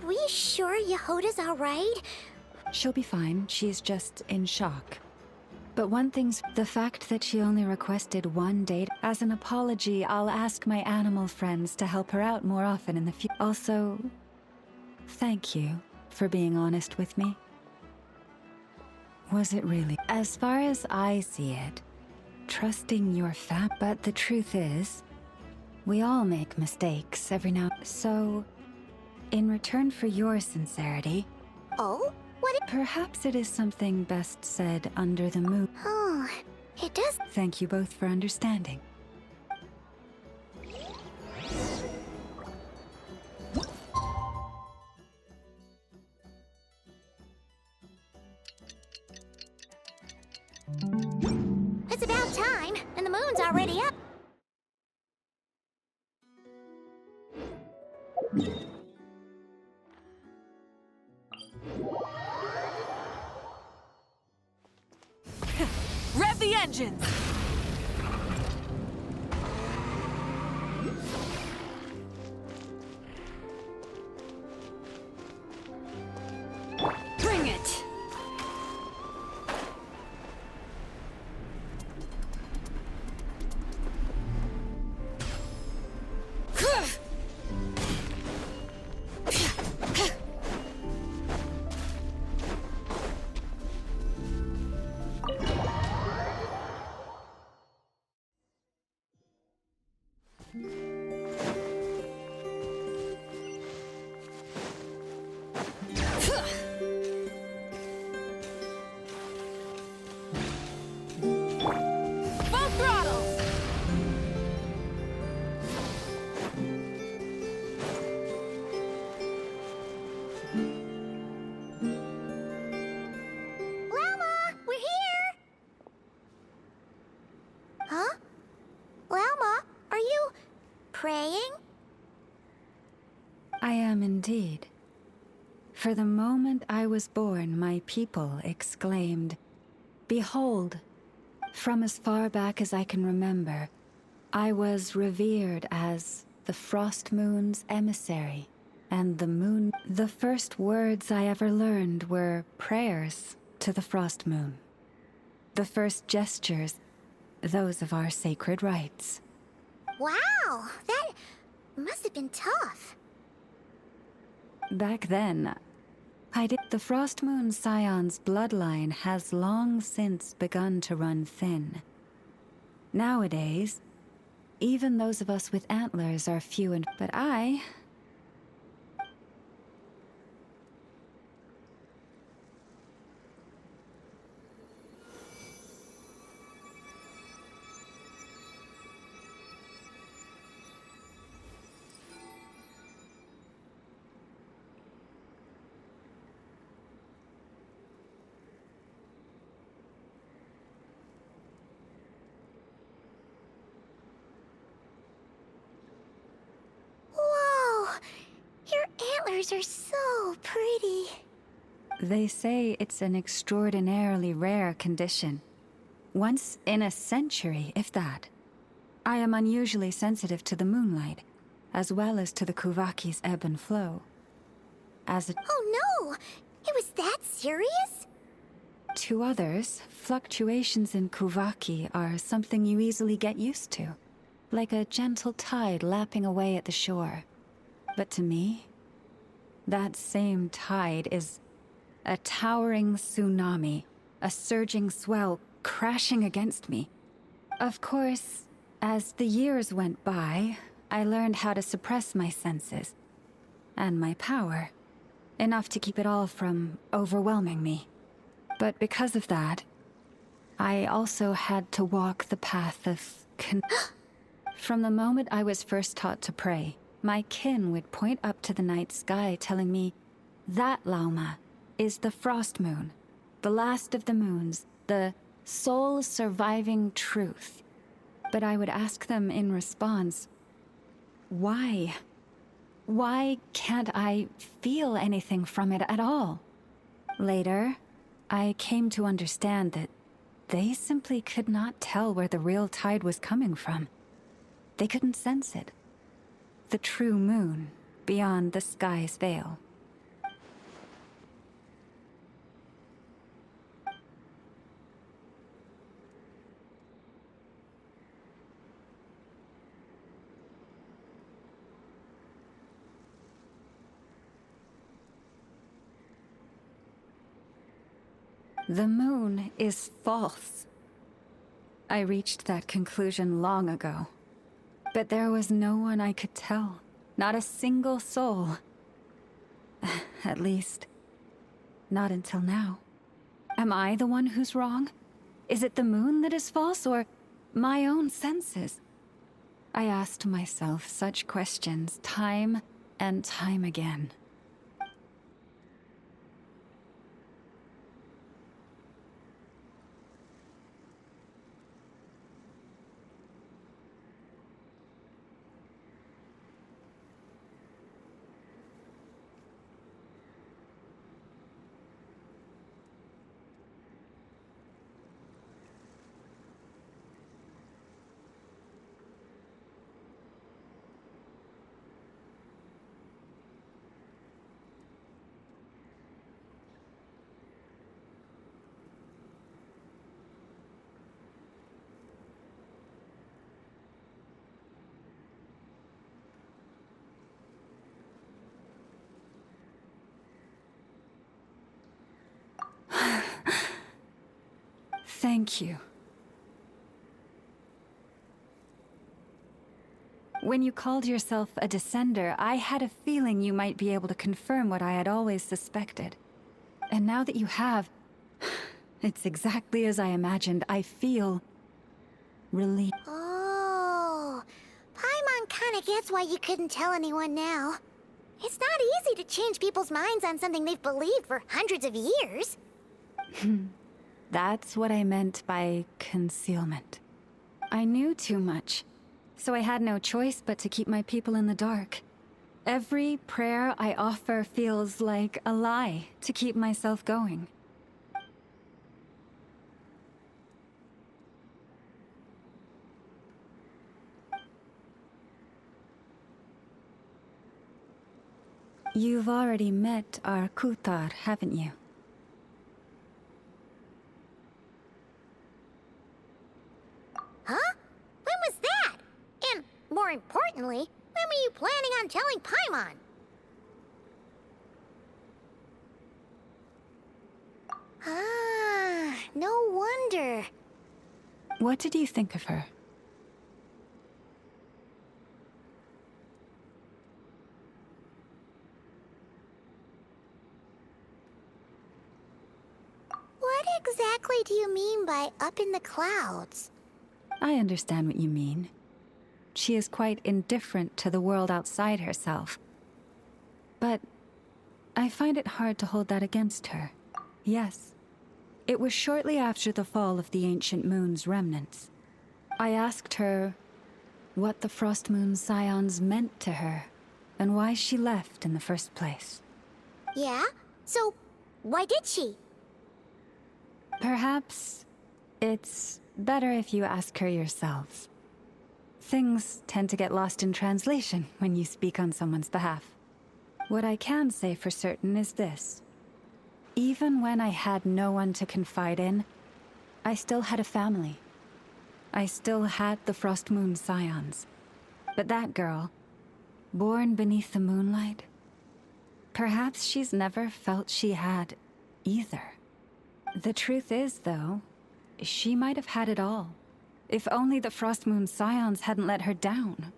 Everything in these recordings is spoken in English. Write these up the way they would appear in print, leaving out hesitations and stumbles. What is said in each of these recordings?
we sure Yehoda's alright? She'll be fine. She's just in shock. But one thing's the fact that she only requested one date. As an apology, I'll ask my animal friends to help her out more often in the future. Also, thank you for being honest with me. Was it really? As far as I see it, trusting your but the truth is, we all make mistakes every now. So, in return for your sincerity... Oh? What? Perhaps it is something best said under the moon. Oh, it does. Thank you both for understanding. It's about time, and the moon's already up. Rev the engines! Bring it! Full throttle! LAUMA, we're here! Huh? LAUMA, are you praying? I am indeed. For the moment I was born, my people exclaimed, "Behold, from as far back as I can remember, I was revered as the Frost Moon's emissary, and the moon..." The first words I ever learned were prayers to the Frost Moon. The first gestures, those of our sacred rites. Wow, that must have been tough. Back then, the Frost Moon Scion's bloodline has long since begun to run thin. Nowadays, even those of us with antlers are few and... But I... Whoa, your antlers are so pretty. They say it's an extraordinarily rare condition. Once in a century, if that. I am unusually sensitive to the moonlight, as well as to the Kuvaki's ebb and flow. As a... Oh no! It was that serious? To others, fluctuations in Kuvaki are something you easily get used to, like a gentle tide lapping away at the shore. But to me, that same tide is a towering tsunami, a surging swell crashing against me. Of course, as the years went by, I learned how to suppress my senses and my power, enough to keep it all from overwhelming me. But because of that, I also had to walk the path of From the moment I was first taught to pray, my kin would point up to the night sky telling me, "That, LAUMA, is the Frost Moon, the last of the moons, the sole surviving truth." But I would ask them in response, why? Why can't I feel anything from it at all? Later, I came to understand that they simply could not tell where the real tide was coming from. They couldn't sense it. The true moon, beyond the sky's veil. The moon is false. I reached that conclusion long ago. But there was no one I could tell. Not a single soul. At least, not until now. Am I the one who's wrong? Is it the moon that is false, or my own senses? I asked myself such questions time and time again. Thank you. When you called yourself a descender, I had a feeling you might be able to confirm what I had always suspected. And now that you have, it's exactly as I imagined. I feel relieved. Oh, Paimon kinda gets why you couldn't tell anyone now. It's not easy to change people's minds on something they've believed for hundreds of years. That's what I meant by concealment. I knew too much, so I had no choice but to keep my people in the dark. Every prayer I offer feels like a lie to keep myself going. You've already met our Kutar, haven't you? Huh? When was that? And, more importantly, when were you planning on telling Paimon? Ah, no wonder. What did you think of her? What exactly do you mean by up in the clouds? I understand what you mean. She is quite indifferent to the world outside herself. But I find it hard to hold that against her. Yes, it was shortly after the fall of the ancient moon's remnants. I asked her what the Frost Moon Scions meant to her, and why she left in the first place. Yeah? So, why did she? Perhaps it's better if you ask her yourselves. Things tend to get lost in translation when you speak on someone's behalf. What I can say for certain is this. Even when I had no one to confide in, I still had a family. I still had the Frost Moon Scions. But that girl, born beneath the moonlight, perhaps she's never felt she had either. The truth is, though, she might have had it all. If only the Frost Moon Scions hadn't let her down.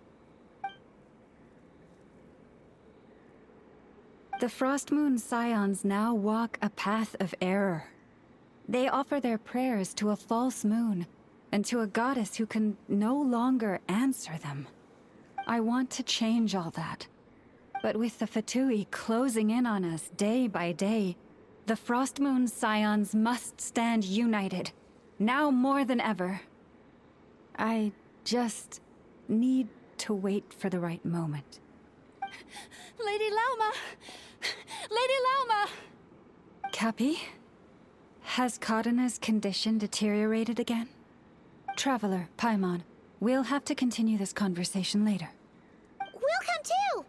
The Frost Moon Scions now walk a path of error. They offer their prayers to a false moon, and to a goddess who can no longer answer them. I want to change all that. But with the Fatui closing in on us day by day, the Frost Moon Scions must stand united, now more than ever. I just need to wait for the right moment. Lady Lauma! Lady Lauma! Cappy? Has Kadena's condition deteriorated again? Traveler, Paimon, we'll have to continue this conversation later. We'll come too!